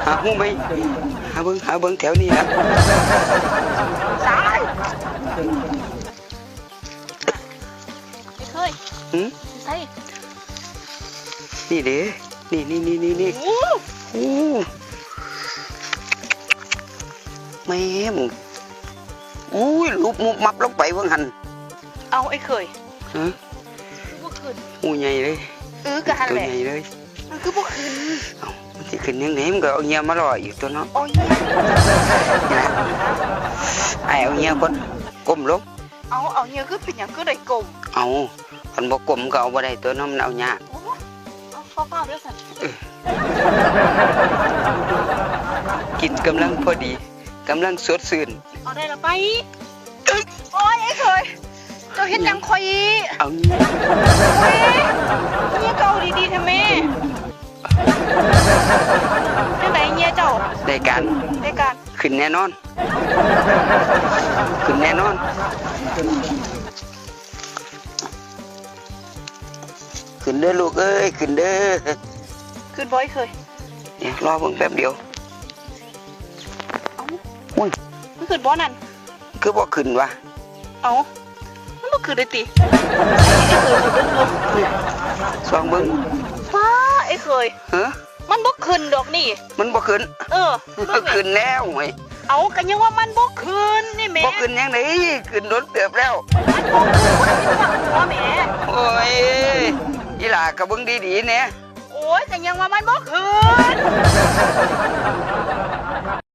หาหูไหมหาเบิ้งแถวนี้นะตายไม่เคยใส่นี่เด้นี่โอ้แม่มึงอุ้ยลุบมุบมับลงไปเบิ่งหันเอาไอ้เคยฮะบ่ขึ้นหูใหญ่เลยกะหันแหละใหญ่เลยมันคือบ่ขึ้นมันสิขึ้นยังไงมันก็เอาเงี้ยมารออยู่ตัวเนาะโอ้ยนะไอเอาเงี้ยก่อนก้มลงเอาเงี้ยคือเป็นหยังคือได้กลมเอาคนบ่ก้มก็เอาบ่ได้ตัวเนาะมันเอายากเอาเฝ้าๆเด้อสั่นกินกำลังพอดีกำลังสดชื่นเอาได้ละไปโอ้ยไอ้เคยเจ้าเฮ็ดหยังข่อยเอาเงี้ยโอ้ยเงี้ยเก่าดีๆแท้แม่จังได๋เงี้ยเจ้าได้การขึ้นแน่นอนขึ้นเด้อลูกเอ้ยขึ้นเด้อขึ้นบ่อยเคยเนี่ยรอเพิ่งแป๊บเดียวอุ้ยมันขึ้นบ่นั่นคือบ่ขึ้นวะเอามันบ่ขึ้นได้ติสองเบิ่งฟ้าไอ้เคยมันบ่ขึ้นดอกนี่มันบ่ขึ้นขึ้นแล้วเว้ยเอากันยังว่ามันบ่ขึ้นนี่แม่บ่ขึ้นยังไงขึ้นรถเกือบแล้วมันบ่ขึ้นหัวแม่โอ้ยอีหล่าก็เบิ่งดีๆแน่โอ้ยกันยังว่ามันบ่ขึ้น